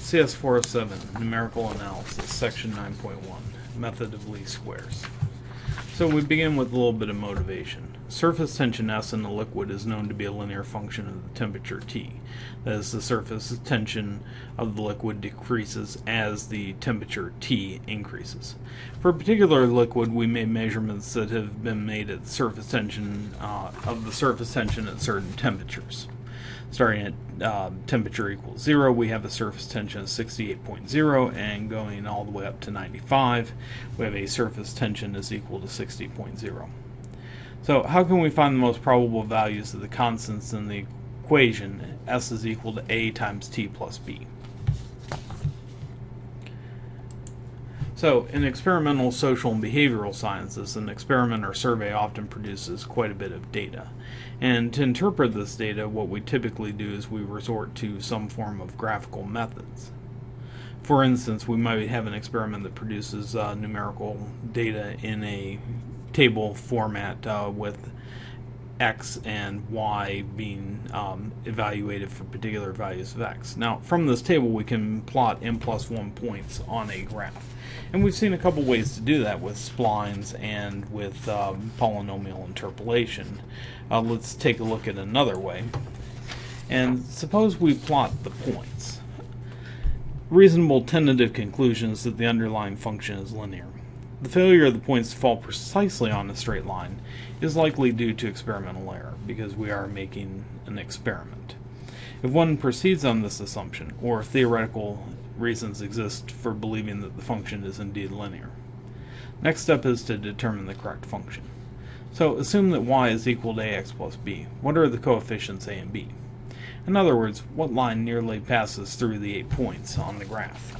cs407, Numerical Analysis, Section 9.1, Method of Least Squares. So we begin with a little bit of motivation. Surface tension S in a liquid is known to be a linear function of the temperature T. That is, the surface tension of the liquid decreases as the temperature T increases. For a particular liquid, we made measurements that have been made at the surface tension at certain temperatures. Starting at temperature equals 0, we have a surface tension of 68.0, and going all the way up to 95, we have a surface tension is equal to 60.0. So how can we find the most probable values of the constants in the equation S is equal to A times T plus B? So in experimental, social, and behavioral sciences, an experiment or survey often produces quite a bit of data. And to interpret this data, what we typically do is we resort to some form of graphical methods. For instance, we might have an experiment that produces numerical data in a table format with X and Y being evaluated for particular values of X. Now, from this table, we can plot n+1 points on a graph. And we've seen a couple ways to do that with splines and with polynomial interpolation. Let's take a look at another way. And suppose we plot the points. Reasonable tentative conclusion is that the underlying function is linear. The failure of the points to fall precisely on a straight line is likely due to experimental error, because we are making an experiment. If one proceeds on this assumption, or theoretical reasons exist for believing that the function is indeed linear. Next step is to determine the correct function. So assume that y is equal to ax plus b. What are the coefficients a and b? In other words, what line nearly passes through the 8 points on the graph?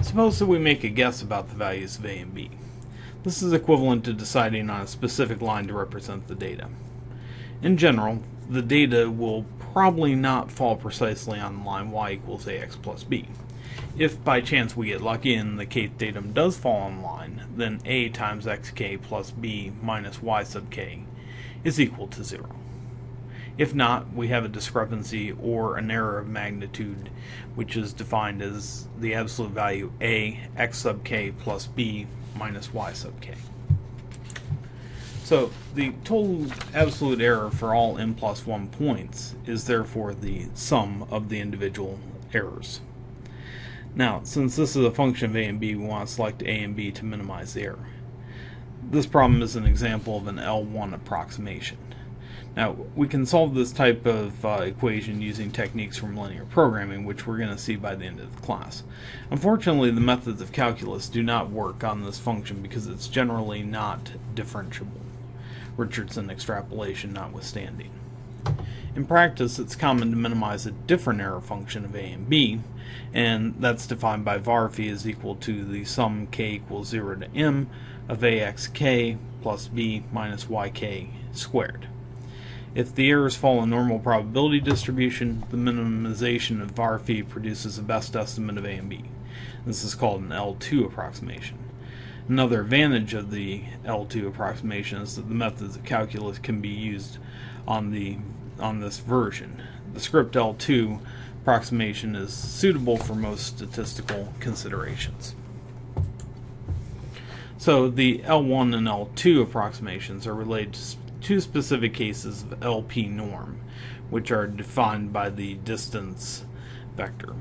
Suppose that we make a guess about the values of a and b. This is equivalent to deciding on a specific line to represent the data. In general, the data will probably not fall precisely on the line y equals ax plus b. If by chance we get lucky and the kth datum does fall on the line, then a times xk plus b minus y sub k is equal to 0. If not, we have a discrepancy or an error of magnitude, which is defined as the absolute value a x sub k plus b minus y sub k. So the total absolute error for all n+1 points is therefore the sum of the individual errors. Now, since this is a function of a and b, we want to select a and b to minimize the error. This problem is an example of an L1 approximation. Now, we can solve this type of equation using techniques from linear programming, which we're going to see by the end of the class. Unfortunately, the methods of calculus do not work on this function because it's generally not differentiable, Richardson extrapolation notwithstanding. In practice, it's common to minimize a different error function of a and b, and that's defined by var phi is equal to the sum k equals 0 to m of axk plus b minus yk squared. If the errors follow a normal probability distribution, the minimization of var phi produces the best estimate of a and b. This is called an L2 approximation. Another advantage of the L2 approximation is that the methods of calculus can be used on this version. The script L2 approximation is suitable for most statistical considerations. So the L1 and L2 approximations are related to two specific cases of LP norm, which are defined by the distance vector.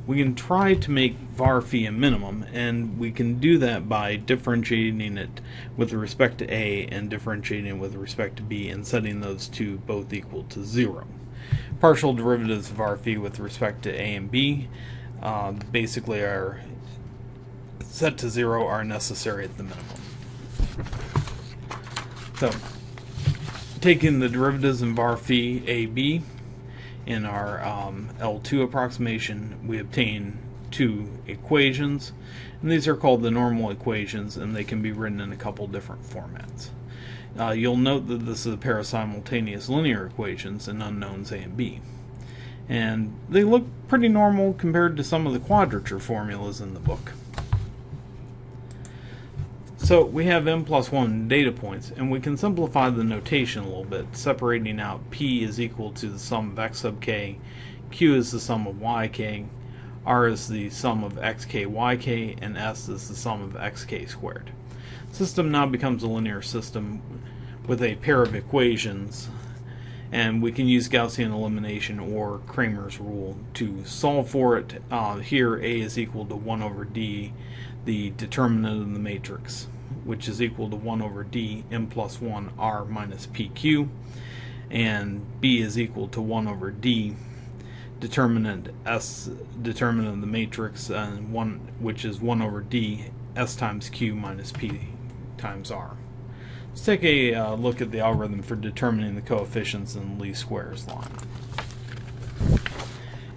We can try to make var phi a minimum, and we can do that by differentiating it with respect to a and differentiating it with respect to b and setting those two both equal to 0. Partial derivatives of var phi with respect to a and b basically are set to 0 are necessary at the minimum. So, taking the derivatives in var phi AB in our L2 approximation, we obtain two equations, and these are called the normal equations, and they can be written in a couple different formats. You'll note that this is a pair of simultaneous linear equations and unknowns a and b, and they look pretty normal compared to some of the quadrature formulas in the book. So we have n plus 1 data points, and we can simplify the notation a little bit, separating out p is equal to the sum of x sub k, q is the sum of yk, r is the sum of xk yk, and s is the sum of xk squared. System now becomes a linear system with a pair of equations, and we can use Gaussian elimination or Cramer's rule to solve for it. Here a is equal to 1 over d, the determinant of the matrix, which is equal to 1 over d m plus 1 r minus pq, and b is equal to 1 over d determinant of the matrix, and which is 1 over d s times q minus p times r. Let's take a look at the algorithm for determining the coefficients in the least squares line.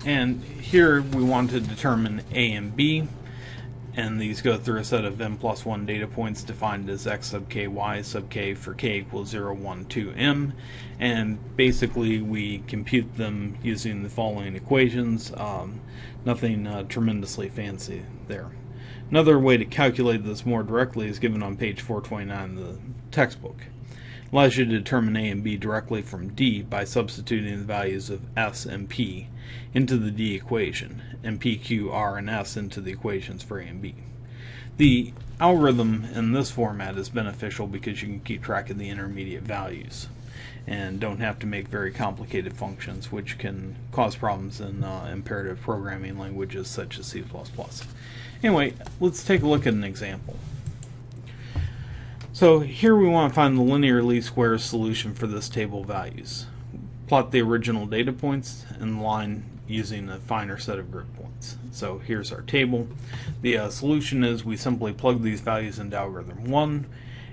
And here we want to determine a and b, and these go through a set of n plus 1 data points defined as x sub k, y sub k for k equals 0, 1, 2, m, and basically we compute them using the following equations. Nothing tremendously fancy there. Another way to calculate this more directly is given on page 429 of the textbook. It allows you to determine a and b directly from d by substituting the values of s and p into the d equation, and p, q, r, and s into the equations for a and b. The algorithm in this format is beneficial because you can keep track of the intermediate values and don't have to make very complicated functions, which can cause problems in imperative programming languages such as C++. Anyway, let's take a look at an example. So here we want to find the linear least squares solution for this table of values. Plot the original data points in the line using a finer set of grid points. So here's our table. The solution is we simply plug these values into algorithm 1,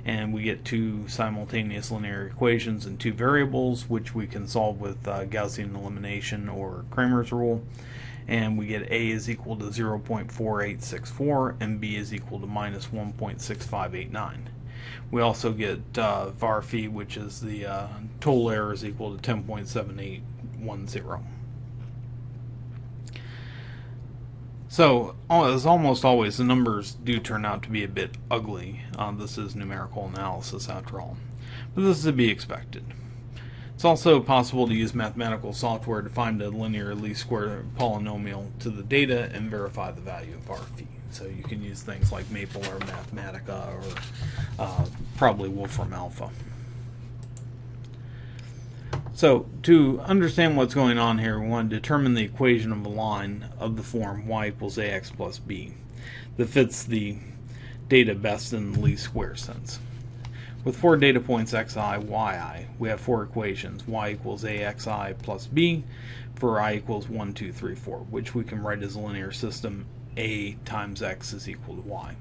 and we get two simultaneous linear equations and two variables, which we can solve with Gaussian elimination or Cramer's rule. And we get a is equal to 0.4864 and b is equal to minus 1.6589. We also get var phi, which is the total error, is equal to 10.7810. So, as almost always, the numbers do turn out to be a bit ugly. This is numerical analysis after all, but this is to be expected. It's also possible to use mathematical software to find a linear least square polynomial to the data and verify the value of var phi. So you can use things like Maple or Mathematica or probably Wolfram Alpha. So to understand what's going on here, we want to determine the equation of a line of the form y equals ax plus b that fits the data best in the least square sense. With 4 data points xi, yi, we have 4 equations, y equals axi plus b for I equals 1, 2, 3, 4, which we can write as a linear system. A times x is equal to y.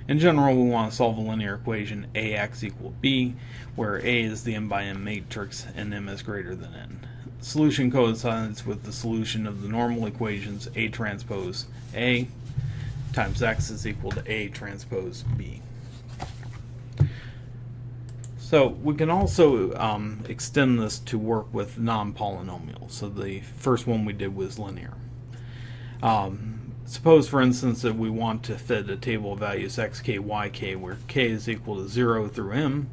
In general, we want to solve a linear equation ax equal b, where A is the m by m matrix and m is greater than n. The solution coincides with the solution of the normal equations A transpose A times x is equal to A transpose b. So we can also extend this to work with non-polynomials. So the first one we did was linear. Suppose, for instance, that we want to fit a table of values xk, yk, where k is equal to 0 through m,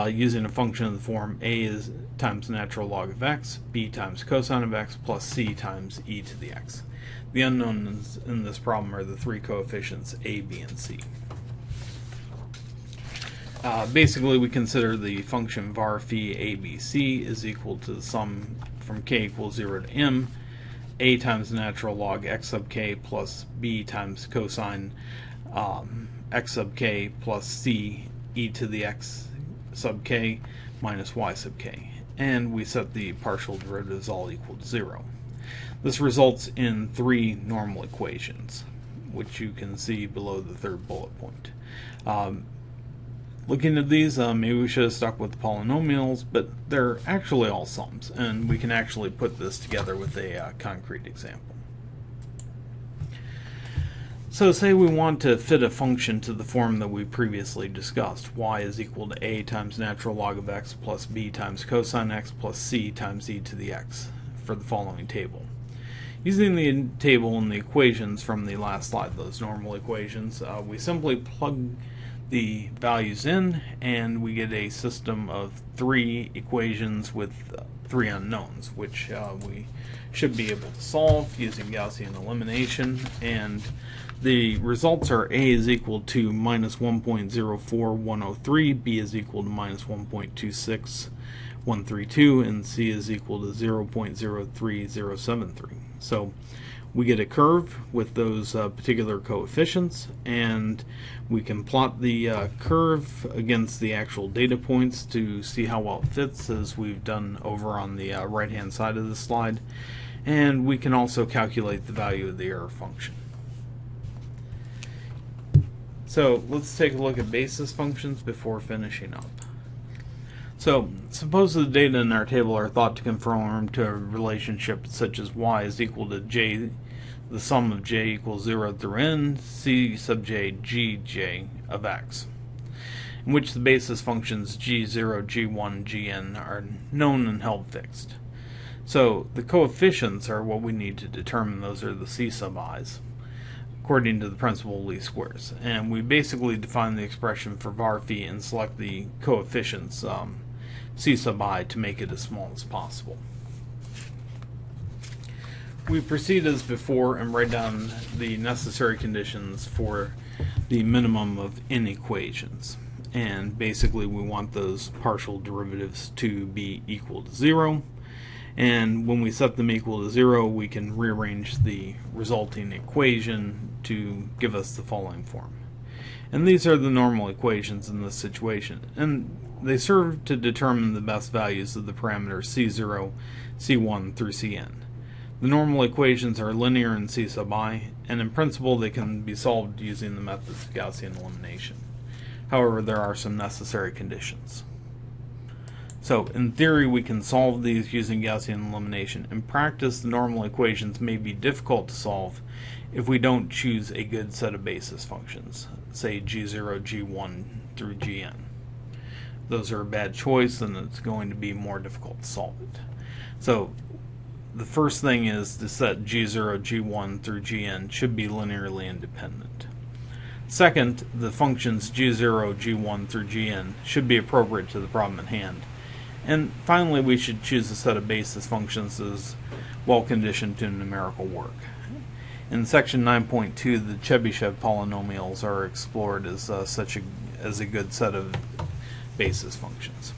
using a function of the form a is times natural log of x, b times cosine of x, plus c times e to the x. The unknowns in this problem are the 3 coefficients a, b, and c. Basically, we consider the function var phi abc is equal to the sum from k equals 0 to m, a times natural log x sub k plus b times cosine x sub k plus c e to the x sub k minus y sub k. And we set the partial derivatives all equal to 0. This results in 3 normal equations, which you can see below the 3rd bullet point. Looking at these, maybe we should have stuck with the polynomials, but they're actually all sums, and we can actually put this together with a concrete example. So say we want to fit a function to the form that we previously discussed. Y is equal to a times natural log of x plus b times cosine x plus c times e to the x for the following table. Using the table and the equations from the last slide, those normal equations, we simply plug the values in, and we get a system of 3 equations with 3 unknowns, which we should be able to solve using Gaussian elimination. And the results are A is equal to minus 1.04103, B is equal to minus 1.26132, and C is equal to 0.03073. So we get a curve with those particular coefficients, and we can plot the curve against the actual data points to see how well it fits, as we've done over on the right hand side of the slide. And we can also calculate the value of the error function. So let's take a look at basis functions before finishing up. So suppose the data in our table are thought to conform to a relationship such as y is equal to j, the sum of j equals 0 through n, c sub j, gj of x, in which the basis functions g0, g1, gn are known and held fixed. So the coefficients are what we need to determine. Those are the c sub i's, according to the principle of least squares. And we basically define the expression for var phi and select the coefficients c sub I to make it as small as possible. We proceed as before and write down the necessary conditions for the minimum of n equations. And basically we want those partial derivatives to be equal to 0. And when we set them equal to 0, we can rearrange the resulting equation to give us the following form. And these are the normal equations in this situation, and they serve to determine the best values of the parameters c0, c1 through cn. The normal equations are linear in c sub I, and in principle they can be solved using the methods of Gaussian elimination. However, there are some necessary conditions. So, in theory, we can solve these using Gaussian elimination. In practice, the normal equations may be difficult to solve if we don't choose a good set of basis functions, say g0, g1 through gn. Those are a bad choice, and it's going to be more difficult to solve it. So, the first thing is to set g0, g1 through gn should be linearly independent. Second, the functions g0, g1 through gn should be appropriate to the problem at hand. And finally, we should choose a set of basis functions that is well conditioned to numerical work. In section 9.2, the Chebyshev polynomials are explored as a good set of basis functions.